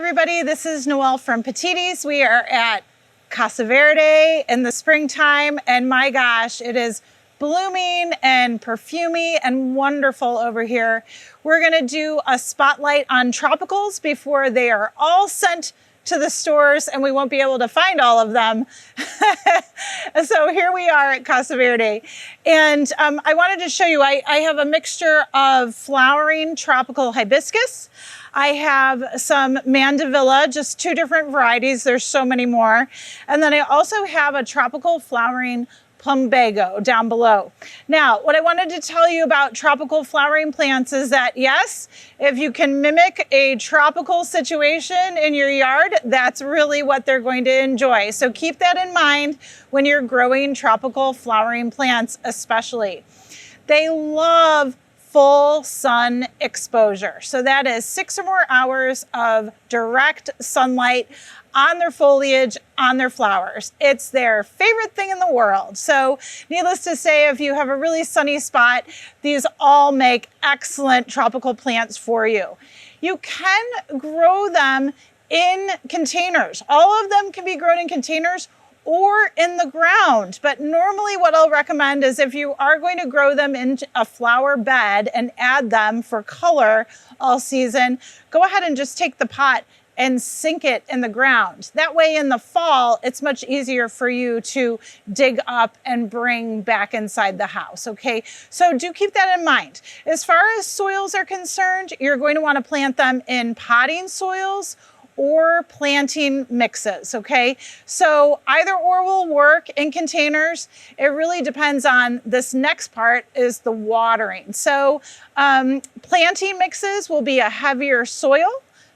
everybody, this is Noelle from Petitti's. We are at Casa Verde in the springtime, and my gosh, it is blooming and perfumey and wonderful over here. We're gonna do a spotlight on tropicals before they are all sent to the stores and we won't be able to find all of them. So here we are at Casa Verde. And I wanted to show you, I have a mixture of flowering tropical hibiscus. I have some Mandevilla, just 2 different varieties. There's so many more. And then I also have a tropical flowering Plumbago down below. Now, what I wanted to tell you about tropical flowering plants is that yes, if you can mimic a tropical situation in your yard, that's really what they're going to enjoy. So keep that in mind when you're growing tropical flowering plants especially. They love full sun exposure. So that is 6 or more hours of direct sunlight on their foliage, on their flowers. It's their favorite thing in the world. So needless to say, if you have a really sunny spot, these all make excellent tropical plants for you. You can grow them in containers. All of them can be grown in containers or in the ground. But normally what I'll recommend is if you are going to grow them in a flower bed and add them for color all season, go ahead and just take the pot and sink it in the ground. That way in the fall, it's much easier for you to dig up and bring back inside the house, okay? So do keep that in mind. As far as soils are concerned, you're going to want to plant them in potting soils or planting mixes, okay? So either or will work in containers. It really depends on this next part is the watering. So planting mixes will be a heavier soil.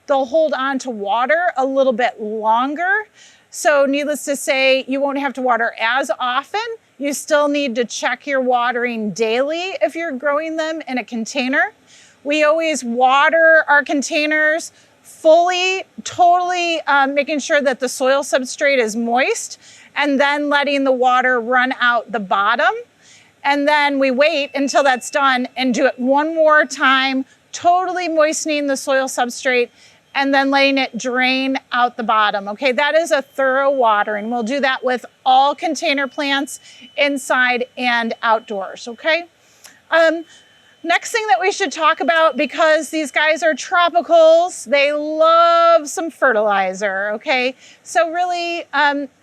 They'll hold on to water a little bit longer. So needless to say, you won't have to water as often. You still need to check your watering daily if you're growing them in a container. We always water our containers fully, totally making sure that the soil substrate is moist and then letting the water run out the bottom. And then we wait until that's done and do it one more time, totally moistening the soil substrate and then letting it drain out the bottom. Okay, that is a thorough watering. We'll do that with all container plants inside and outdoors, okay? Next thing that we should talk about, because these guys are tropicals, they love some fertilizer, okay? So really,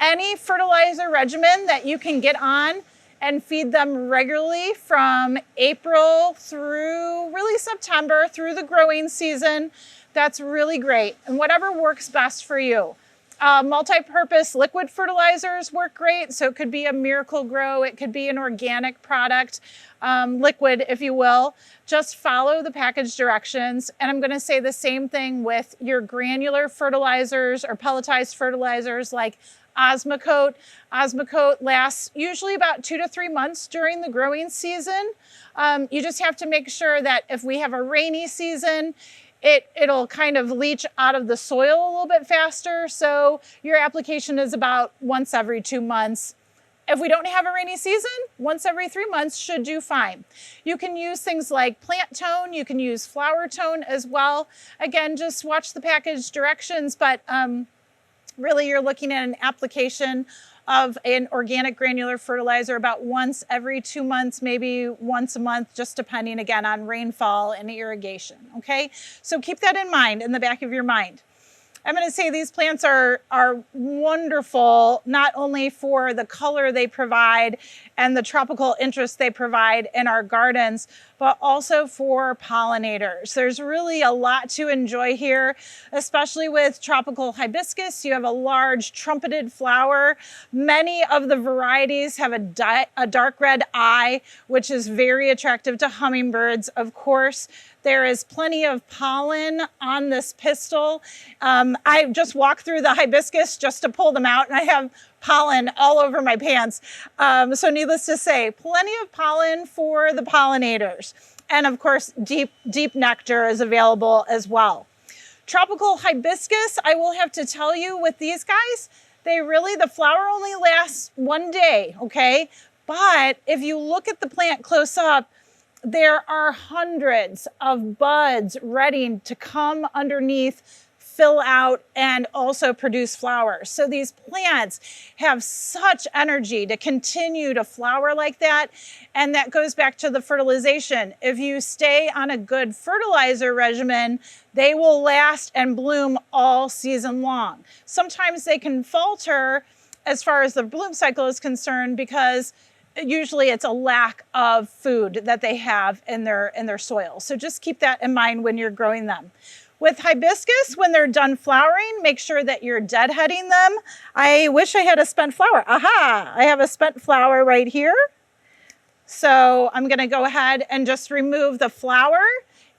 any fertilizer regimen that you can get on and feed them regularly from April through really September, through the growing season, that's really great. And whatever works best for you. Multi-purpose liquid fertilizers work great. So it could be a Miracle Grow, it could be an organic product, liquid, if you will. Just follow the package directions. And I'm gonna say the same thing with your granular fertilizers or pelletized fertilizers like Osmocote. Osmocote lasts usually about 2 to 3 months during the growing season. You just have to make sure that if we have a rainy season, it'll kind of leach out of the soil a little bit faster. So your application is about once every 2 months. If we don't have a rainy season, once every 3 months should do fine. You can use things like plant tone, you can use flower tone as well. Again, just watch the package directions, but really you're looking at an application of an organic granular fertilizer about once every 2 months, maybe once a month, just depending again on rainfall and irrigation, okay? So keep that in mind, in the back of your mind. I'm gonna say these plants are wonderful, not only for the color they provide and the tropical interest they provide in our gardens, but also for pollinators. There's really a lot to enjoy here, especially with tropical hibiscus. You have a large trumpeted flower. Many of the varieties have a dark red eye, which is very attractive to hummingbirds, of course. There is plenty of pollen on this pistil. I just walked through the hibiscus just to pull them out, and I have pollen all over my pants. So needless to say, plenty of pollen for the pollinators. And of course, deep nectar is available as well. Tropical hibiscus, I will have to tell you with these guys, the flower only lasts 1 day, okay? But if you look at the plant close up, there are hundreds of buds ready to come underneath fill out and also produce flowers. So these plants have such energy to continue to flower like that. And that goes back to the fertilization. If you stay on a good fertilizer regimen, they will last and bloom all season long. Sometimes they can falter as far as the bloom cycle is concerned because usually it's a lack of food that they have in their soil. So just keep that in mind when you're growing them. With hibiscus, when they're done flowering, make sure that you're deadheading them. I wish I had a spent flower. Aha, I have a spent flower right here. So I'm gonna go ahead and just remove the flower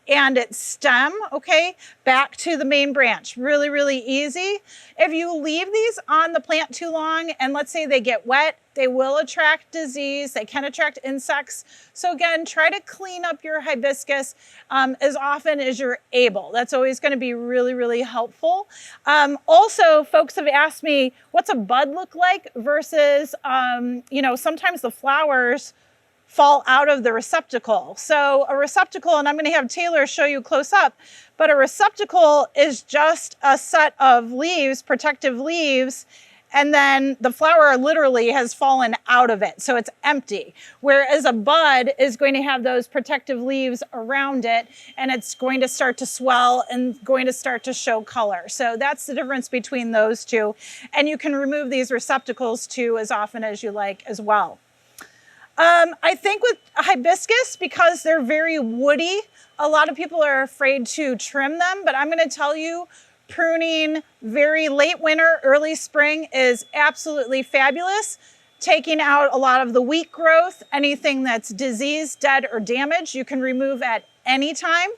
and its stem, okay, back to the main branch. Really, really easy. If you leave these on the plant too long, and let's say they get wet, they will attract disease, they can attract insects. So again, try to clean up your hibiscus as often as you're able. That's always gonna be really, really helpful. Also, folks have asked me, what's a bud look like versus, you know, sometimes the flowers fall out of the receptacle. So a receptacle, and I'm going to have Taylor show you close up, but a receptacle is just a set of leaves, protective leaves, and then the flower literally has fallen out of it. So it's empty. Whereas a bud is going to have those protective leaves around it, and it's going to start to swell and going to start to show color. So that's the difference between those two. And you can remove these receptacles too as often as you like as well. I think with hibiscus, because they're very woody, a lot of people are afraid to trim them, but I'm going to tell you, pruning very late winter, early spring is absolutely fabulous. Taking out a lot of the weak growth, anything that's diseased, dead, or damaged, you can remove at any time.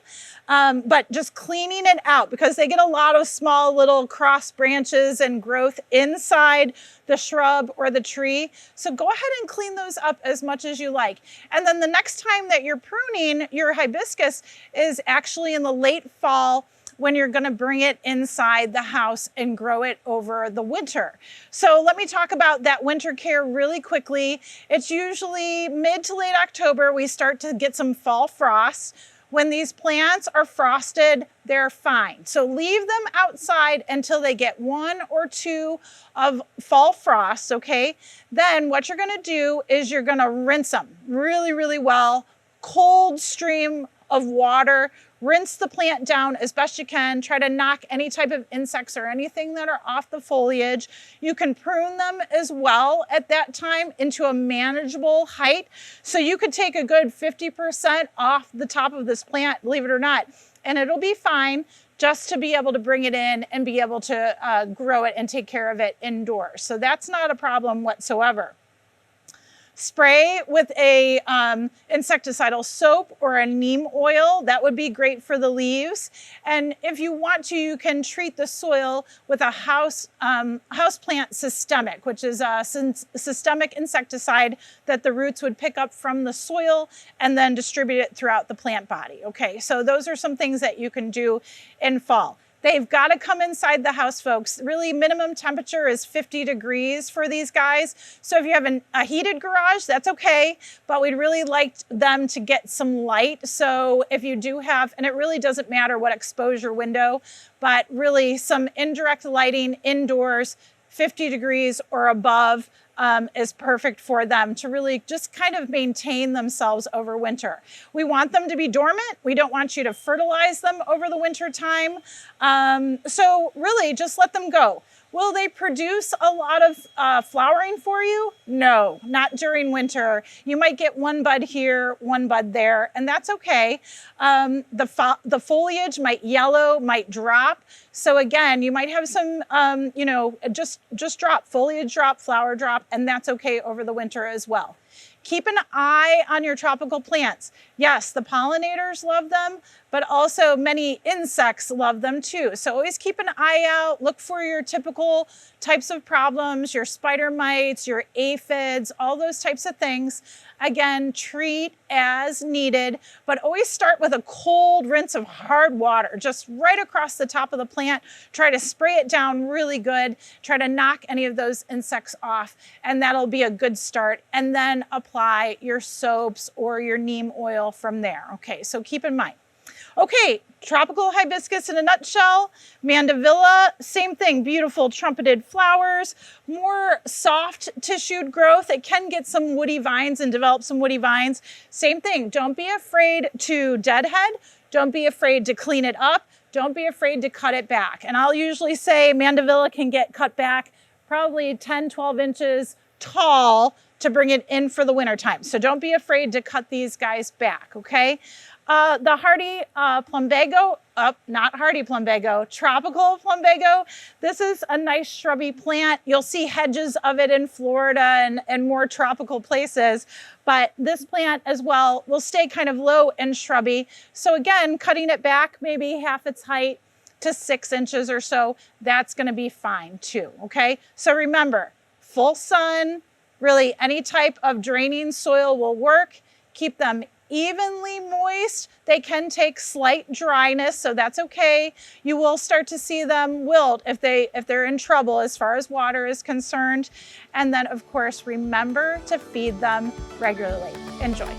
But just cleaning it out, because they get a lot of small little cross branches and growth inside the shrub or the tree. So go ahead and clean those up as much as you like. And then the next time that you're pruning your hibiscus is actually in the late fall, when you're going to bring it inside the house and grow it over the winter. So let me talk about that winter care really quickly. It's usually mid to late October, we start to get some fall frosts. When these plants are frosted, they're fine. So leave them outside until they get 1 or 2 of fall frosts, okay? Then what you're gonna do is you're gonna rinse them really, really well. Cold stream of water, rinse the plant down as best you can. Try to knock any type of insects or anything that are off the foliage. You can prune them as well at that time into a manageable height. So you could take a good 50% off the top of this plant, believe it or not, and it'll be fine just to be able to bring it in and be able to grow it and take care of it indoors. So that's not a problem whatsoever. Spray with a insecticidal soap or a neem oil. That would be great for the leaves. And if you want to, you can treat the soil with a houseplant systemic, which is a systemic insecticide that the roots would pick up from the soil and then distribute it throughout the plant body. Okay, so those are some things that you can do in fall. They've got to come inside the house, folks. Really, minimum temperature is 50 degrees for these guys. So if you have a heated garage, that's okay, but we'd really like them to get some light. So if you do have, and it really doesn't matter what exposure window, but really some indirect lighting indoors, 50 degrees or above, is perfect for them to really just kind of maintain themselves over winter. We want them to be dormant. We don't want you to fertilize them over the winter time. So really just let them go. Will they produce a lot of flowering for you? No, not during winter. You might get 1 bud here, 1 bud there, and that's okay. The foliage might yellow, might drop. So again, you might have some, you know, just drop, foliage drop, flower drop, and that's okay over the winter as well. Keep an eye on your tropical plants. Yes, the pollinators love them, but also many insects love them too. So always keep an eye out, look for your typical types of problems, your spider mites, your aphids, all those types of things. Again, treat as needed, but always start with a cold rinse of hard water, just right across the top of the plant. Try to spray it down really good. Try to knock any of those insects off, and that'll be a good start. And then apply your soaps or your neem oil from there. Okay, so keep in mind. Okay, tropical hibiscus in a nutshell. Mandevilla, same thing, beautiful trumpeted flowers, more soft tissued growth. It can get some woody vines and develop some woody vines. Same thing, don't be afraid to deadhead. Don't be afraid to clean it up. Don't be afraid to cut it back. And I'll usually say Mandevilla can get cut back probably 10, 12 inches tall to bring it in for the winter time. So don't be afraid to cut these guys back, okay? The hardy Plumbago, not hardy Plumbago, tropical Plumbago. This is a nice shrubby plant. You'll see hedges of it in Florida and more tropical places, but this plant as well will stay kind of low and shrubby. So again, cutting it back maybe half its height to 6 inches or so, that's gonna be fine too, okay? So remember, full sun, really any type of draining soil will work. Keep them evenly moist. They can take slight dryness, so that's okay. You will start to see them wilt if they're in trouble as far as water is concerned. And then of course, remember to feed them regularly. Enjoy.